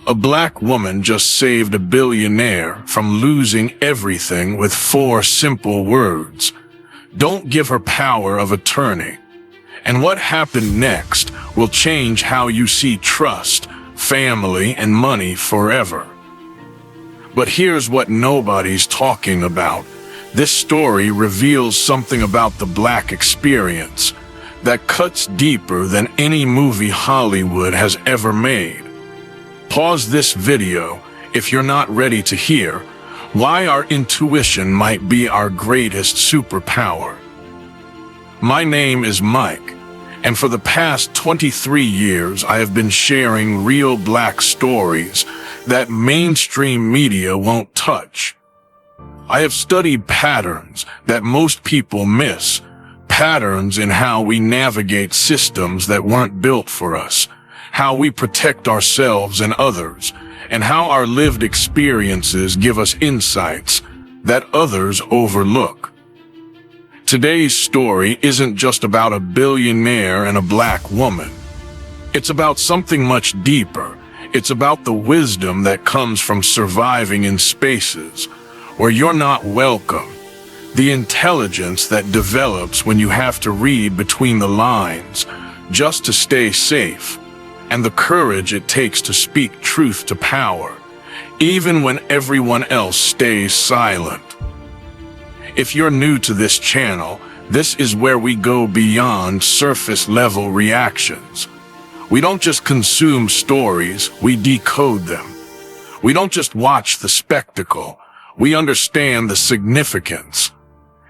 A black woman just saved a billionaire from losing everything with 4 simple words. Don't give her power of attorney. And what happened next will change how you see trust, family, and money forever. But here's what nobody's talking about. This story reveals something about the black experience that cuts deeper than any movie Hollywood has ever made. Pause this video if you're not ready to hear why our intuition might be our greatest superpower. My name is Mike, and for the past 23 years I have been sharing real black stories that mainstream media won't touch. I have studied patterns that most people miss, patterns in how we navigate systems that weren't built for us, how we protect ourselves and others, and how our lived experiences give us insights that others overlook. Today's story isn't just about a billionaire and a black woman. It's about something much deeper. It's about the wisdom that comes from surviving in spaces where you're not welcome, the intelligence that develops when you have to read between the lines just to stay safe, and the courage it takes to speak truth to power, even when everyone else stays silent. If you're new to this channel, this is where we go beyond surface-level reactions. We don't just consume stories, we decode them. We don't just watch the spectacle, we understand the significance.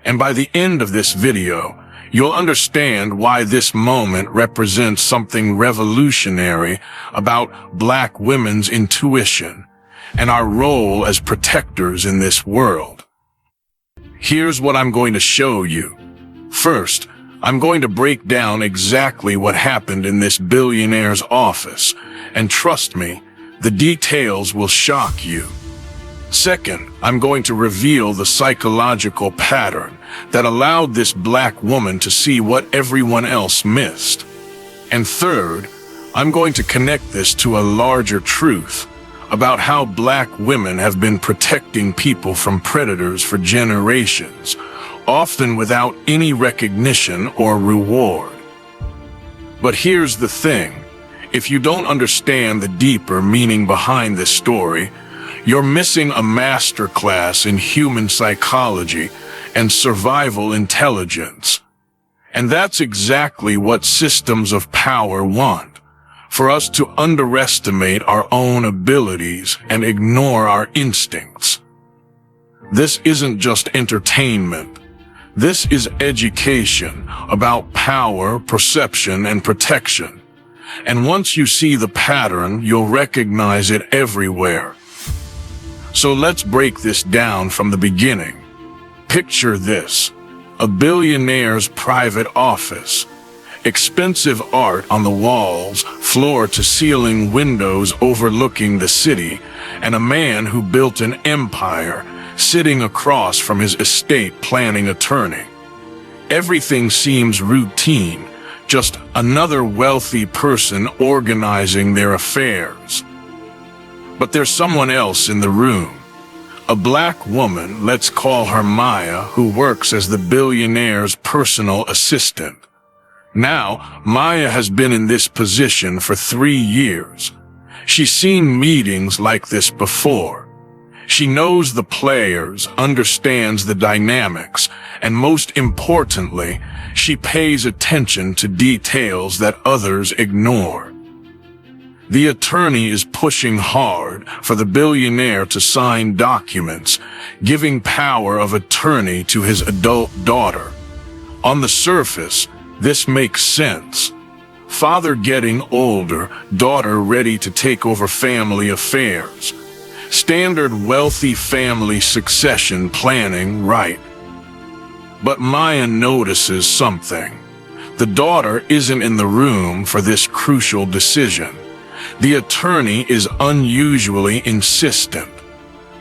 And by the end of this video, you'll understand why this moment represents something revolutionary about black women's intuition and our role as protectors in this world. Here's what I'm going to show you. First, I'm going to break down exactly what happened in this billionaire's office, and trust me, the details will shock you. Second, I'm going to reveal the psychological pattern that allowed this black woman to see what everyone else missed. And third, I'm going to connect this to a larger truth about how black women have been protecting people from predators for generations, often without any recognition or reward. But here's the thing. If you don't understand the deeper meaning behind this story, you're missing a masterclass in human psychology and survival intelligence. And that's exactly what systems of power want, for us to underestimate our own abilities and ignore our instincts. This isn't just entertainment. This is education about power, perception, and protection. And once you see the pattern, you'll recognize it everywhere. So let's break this down from the beginning. Picture this: a billionaire's private office. Expensive art on the walls, floor-to-ceiling windows overlooking the city, and a man who built an empire sitting across from his estate planning attorney. Everything seems routine, just another wealthy person organizing their affairs. But there's someone else in the room. A black woman, let's call her Maya, who works as the billionaire's personal assistant. Now, Maya has been in this position for 3 years. She's seen meetings like this before. She knows the players, understands the dynamics, and most importantly, she pays attention to details that others ignore. The attorney is pushing hard for the billionaire to sign documents, giving power of attorney to his adult daughter. On the surface, this makes sense. Father getting older, daughter ready to take over family affairs. Standard wealthy family succession planning, right? But Maya notices something. The daughter isn't in the room for this crucial decision. The attorney is unusually insistent.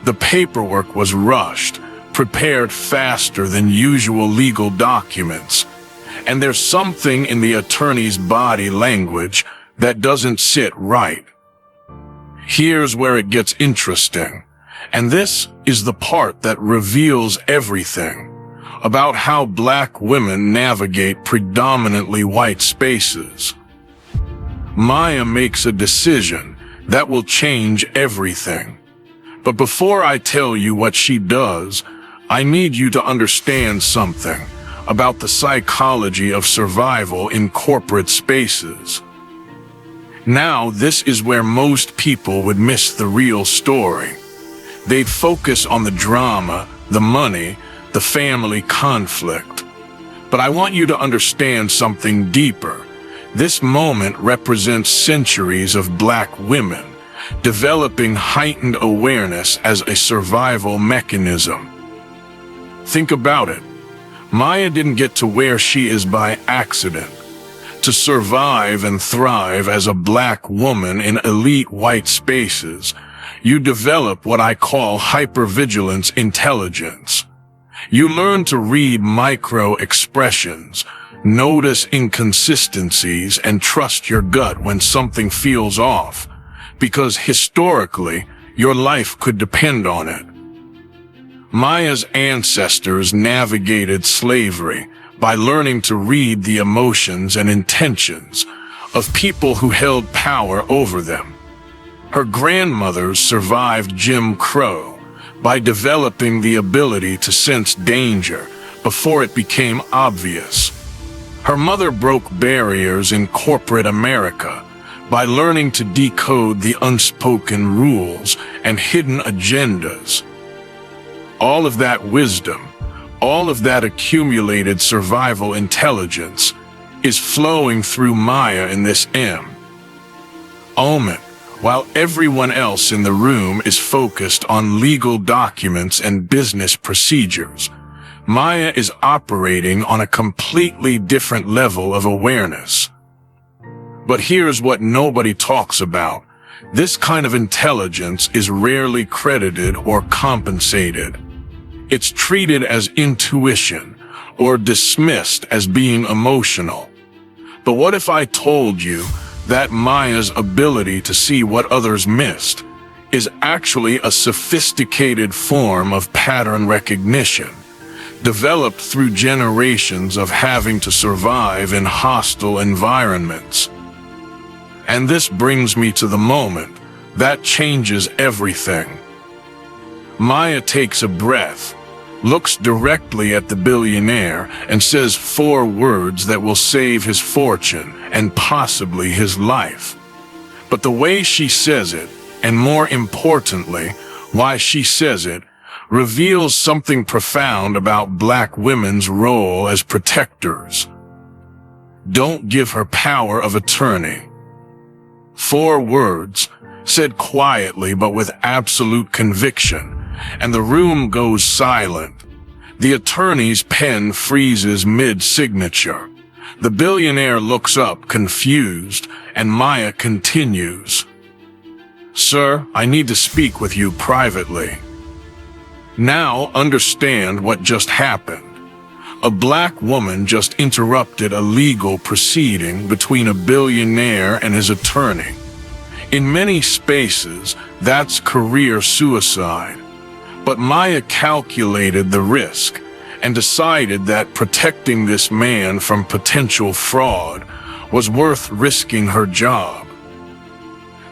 The paperwork was rushed, prepared faster than usual legal documents, and there's something in the attorney's body language that doesn't sit right. Here's where it gets interesting. And this is the part that reveals everything about how Black women navigate predominantly white spaces. Maya makes a decision that will change everything. But before I tell you what she does, I need you to understand something about the psychology of survival in corporate spaces. Now, this is where most people would miss the real story. They'd focus on the drama, the money, the family conflict. But I want you to understand something deeper. This moment represents centuries of Black women developing heightened awareness as a survival mechanism. Think about it. Maya didn't get to where she is by accident. To survive and thrive as a Black woman in elite white spaces, you develop what I call hypervigilance intelligence. You learn to read micro-expressions, notice inconsistencies, and trust your gut when something feels off, because historically, your life could depend on it. Maya's ancestors navigated slavery by learning to read the emotions and intentions of people who held power over them. Her grandmothers survived Jim Crow by developing the ability to sense danger before it became obvious. Her mother broke barriers in corporate America by learning to decode the unspoken rules and hidden agendas. All of that wisdom, all of that accumulated survival intelligence is flowing through Maya in this moment, while everyone else in the room is focused on legal documents and business procedures. Maya is operating on a completely different level of awareness. But here's what nobody talks about. This kind of intelligence is rarely credited or compensated. It's treated as intuition or dismissed as being emotional. But what if I told you that Maya's ability to see what others missed is actually a sophisticated form of pattern recognition, developed through generations of having to survive in hostile environments? And this brings me to the moment that changes everything. Maya takes a breath, looks directly at the billionaire, and says 4 words that will save his fortune and possibly his life. But the way she says it, and more importantly, why she says it, reveals something profound about Black women's role as protectors. Don't give her power of attorney. 4 words, said quietly but with absolute conviction, and the room goes silent. The attorney's pen freezes mid-signature. The billionaire looks up, confused, and Maya continues. "Sir, I need to speak with you privately." Now understand what just happened. A Black woman just interrupted a legal proceeding between a billionaire and his attorney. In many spaces, that's career suicide. But Maya calculated the risk and decided that protecting this man from potential fraud was worth risking her job.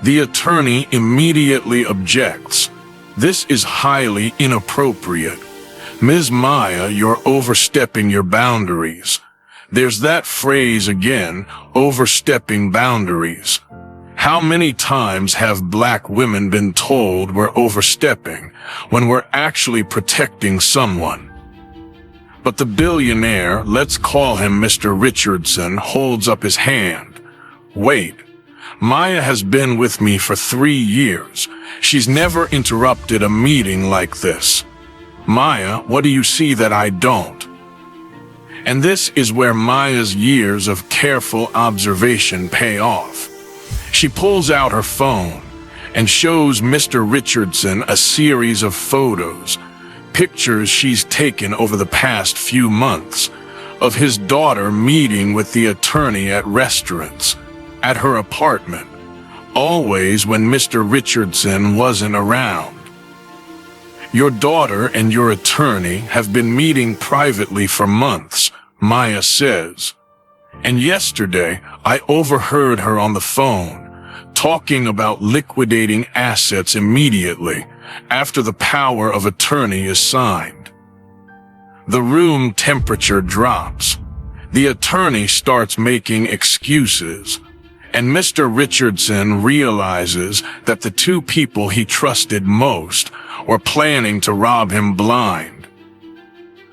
The attorney immediately objects. "This is highly inappropriate. Ms. Maya, you're overstepping your boundaries." There's that phrase again, overstepping boundaries. How many times have Black women been told we're overstepping when we're actually protecting someone? But the billionaire, let's call him Mr. Richardson, holds up his hand. "Wait, Maya has been with me for 3 years. She's never interrupted a meeting like this. Maya, what do you see that I don't?" And this is where Maya's years of careful observation pay off. She pulls out her phone and shows Mr. Richardson a series of photos, pictures she's taken over the past few months, of his daughter meeting with the attorney at restaurants, at her apartment, always when Mr. Richardson wasn't around. Your daughter and your attorney have been meeting privately for months, Maya says. And yesterday, I overheard her on the phone, talking about liquidating assets immediately after the power of attorney is signed. The room temperature drops. The attorney starts making excuses, and Mr. Richardson realizes that the two people he trusted most were planning to rob him blind.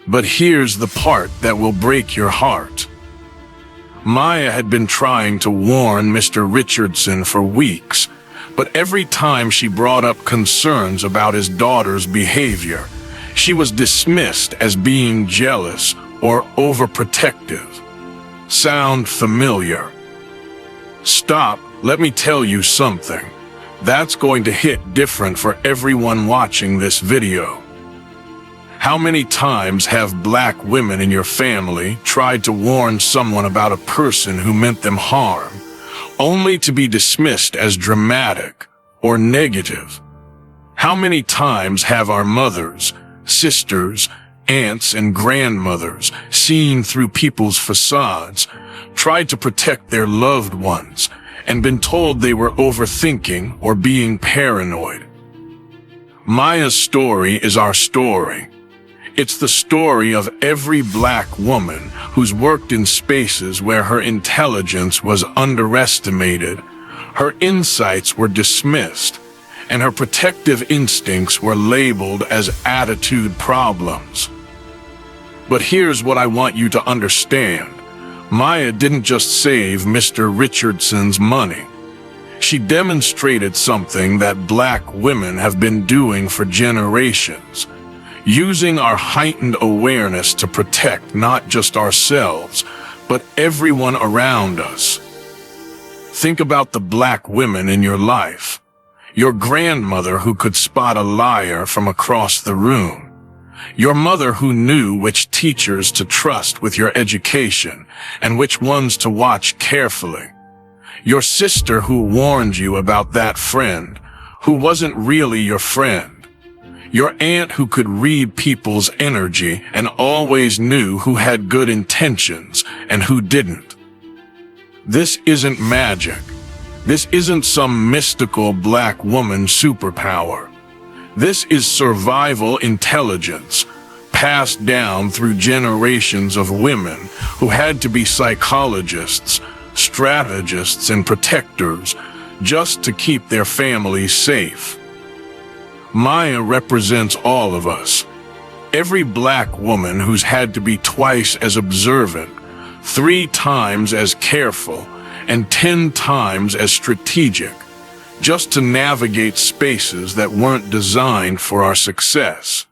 But here's the part that will break your heart. Maya had been trying to warn Mr. Richardson for weeks, but every time she brought up concerns about his daughter's behavior, she was dismissed as being jealous or overprotective. Sound familiar? Stop, let me tell you something. That's going to hit different for everyone watching this video. How many times have black women in your family tried to warn someone about a person who meant them harm, only to be dismissed as dramatic or negative? How many times have our mothers, sisters, aunts, and grandmothers, seen through people's facades, tried to protect their loved ones, and been told they were overthinking or being paranoid? Maya's story is our story. It's the story of every black woman who's worked in spaces where her intelligence was underestimated, her insights were dismissed, and her protective instincts were labeled as attitude problems. But here's what I want you to understand. Maya didn't just save Mr. Richardson's money. She demonstrated something that black women have been doing for generations, using our heightened awareness to protect not just ourselves, but everyone around us. Think about the black women in your life. Your grandmother who could spot a liar from across the room. Your mother who knew which teachers to trust with your education and which ones to watch carefully. Your sister who warned you about that friend who wasn't really your friend. Your aunt who could read people's energy and always knew who had good intentions and who didn't. This isn't magic. This isn't some mystical black woman superpower. This is survival intelligence, passed down through generations of women who had to be psychologists, strategists, and protectors just to keep their families safe. Maya represents all of us. Every black woman who's had to be twice as observant, 3 times as careful, and 10 times as strategic, just to navigate spaces that weren't designed for our success.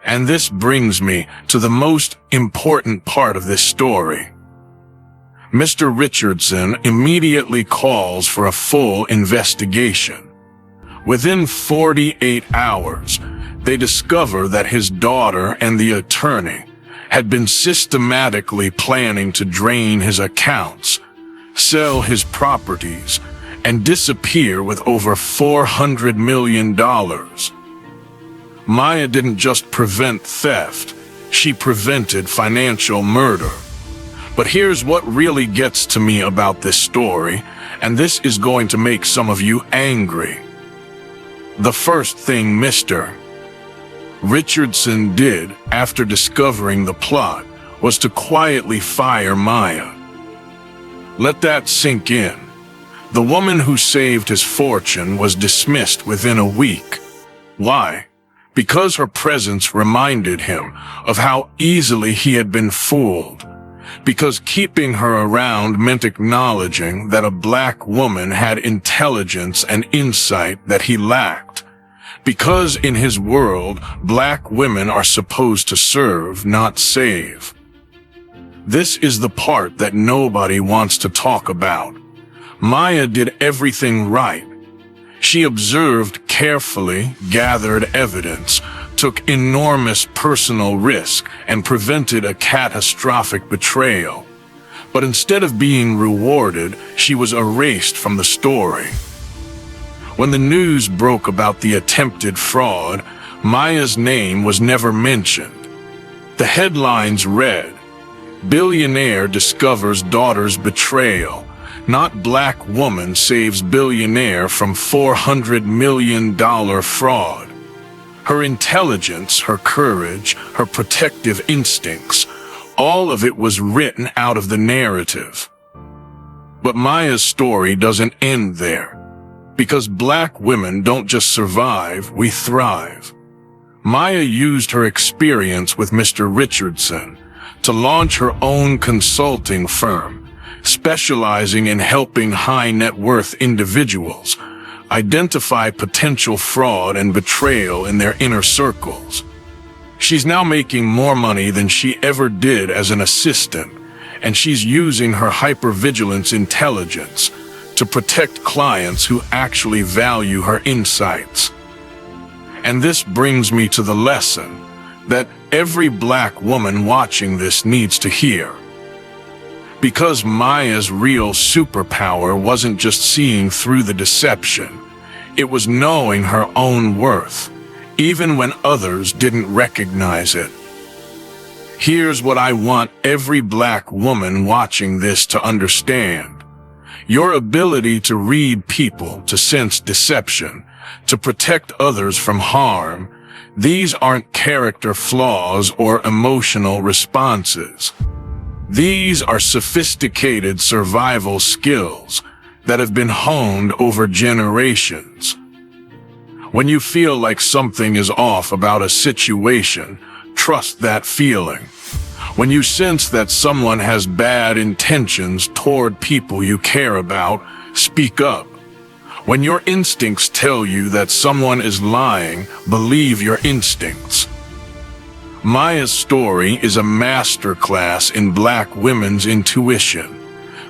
And this brings me to the most important part of this story. Mr. Richardson immediately calls for a full investigation. Within 48 hours, they discover that his daughter and the attorney had been systematically planning to drain his accounts, sell his properties, and disappear with over $400 million. Maya didn't just prevent theft, she prevented financial murder. But here's what really gets to me about this story, and this is going to make some of you angry. The first thing Mr. Richardson did after discovering the plot was to quietly fire Maya. Let that sink in. The woman who saved his fortune was dismissed within a week. Why? Because her presence reminded him of how easily he had been fooled. Because keeping her around meant acknowledging that a black woman had intelligence and insight that he lacked. Because in his world, black women are supposed to serve, not save. This is the part that nobody wants to talk about. Maya did everything right. She observed carefully, gathered evidence, took enormous personal risk, and prevented a catastrophic betrayal. But instead of being rewarded, she was erased from the story. When the news broke about the attempted fraud, Maya's name was never mentioned. The headlines read, "Billionaire discovers daughter's betrayal. Not black woman saves billionaire from $400 million fraud." Her intelligence, her courage, her protective instincts, all of it was written out of the narrative. But Maya's story doesn't end there. Because black women don't just survive, we thrive. Maya used her experience with Mr. Richardson to launch her own consulting firm, specializing in helping high-net-worth individuals identify potential fraud and betrayal in their inner circles. She's now making more money than she ever did as an assistant, and she's using her hypervigilance intelligence to protect clients who actually value her insights. And this brings me to the lesson that every black woman watching this needs to hear. Because Maya's real superpower wasn't just seeing through the deception, it was knowing her own worth, even when others didn't recognize it. Here's what I want every black woman watching this to understand. Your ability to read people, to sense deception, to protect others from harm, these aren't character flaws or emotional responses. These are sophisticated survival skills that have been honed over generations. When you feel like something is off about a situation, trust that feeling. When you sense that someone has bad intentions toward people you care about, speak up. When your instincts tell you that someone is lying, believe your instincts. Maya's story is a masterclass in black women's intuition,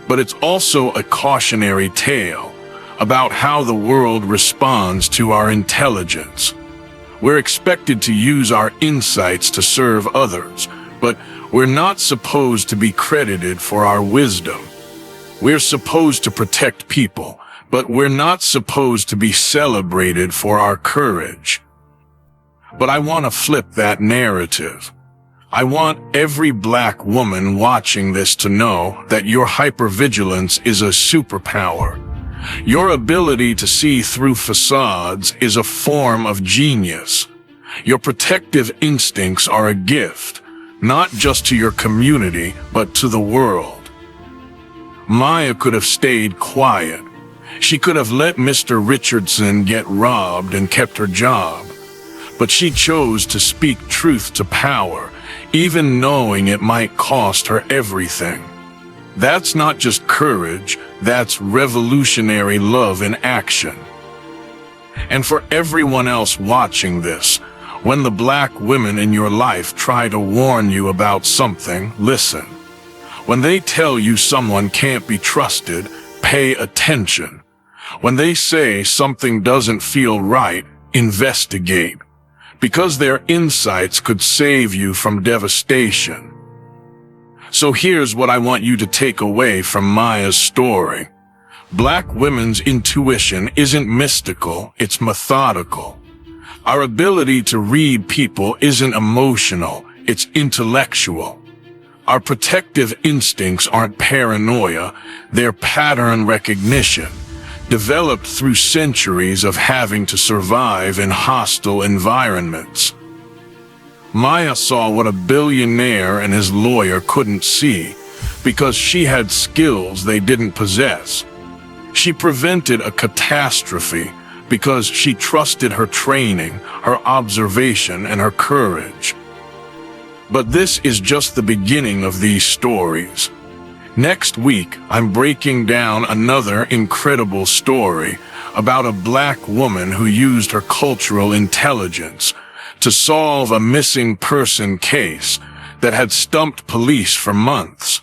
but it's also a cautionary tale about how the world responds to our intelligence. We're expected to use our insights to serve others, but we're not supposed to be credited for our wisdom. We're supposed to protect people, but we're not supposed to be celebrated for our courage. But I want to flip that narrative. I want every black woman watching this to know that your hypervigilance is a superpower. Your ability to see through facades is a form of genius. Your protective instincts are a gift, not just to your community, but to the world. Maya could have stayed quiet. She could have let Mr. Richardson get robbed and kept her job. But she chose to speak truth to power, even knowing it might cost her everything. That's not just courage, that's revolutionary love in action. And for everyone else watching this, when the black women in your life try to warn you about something, listen. When they tell you someone can't be trusted, pay attention. When they say something doesn't feel right, investigate. Because their insights could save you from devastation. So here's what I want you to take away from Maya's story. Black women's intuition isn't mystical, it's methodical. Our ability to read people isn't emotional, it's intellectual. Our protective instincts aren't paranoia, they're pattern recognition, developed through centuries of having to survive in hostile environments. Maya saw what a billionaire and his lawyer couldn't see, because she had skills they didn't possess. She prevented a catastrophe because she trusted her training, her observation, and her courage. But this is just the beginning of these stories. Next week, I'm breaking down another incredible story about a black woman who used her cultural intelligence to solve a missing person case that had stumped police for months.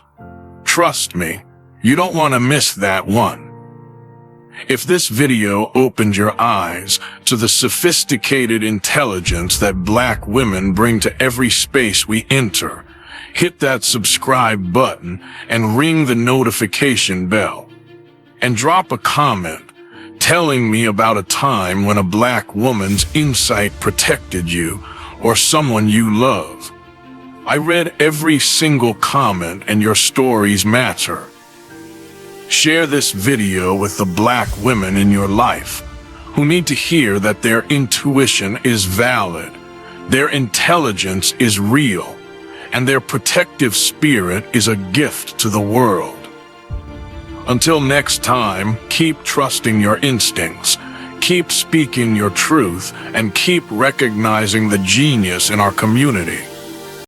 Trust me, you don't want to miss that one. If this video opened your eyes to the sophisticated intelligence that black women bring to every space we enter, hit that subscribe button and ring the notification bell. And drop a comment telling me about a time when a Black woman's insight protected you or someone you love. I read every single comment, and your stories matter. Share this video with the Black women in your life who need to hear that their intuition is valid, their intelligence is real, and their protective spirit is a gift to the world. Until next time, keep trusting your instincts, keep speaking your truth, and keep recognizing the genius in our community.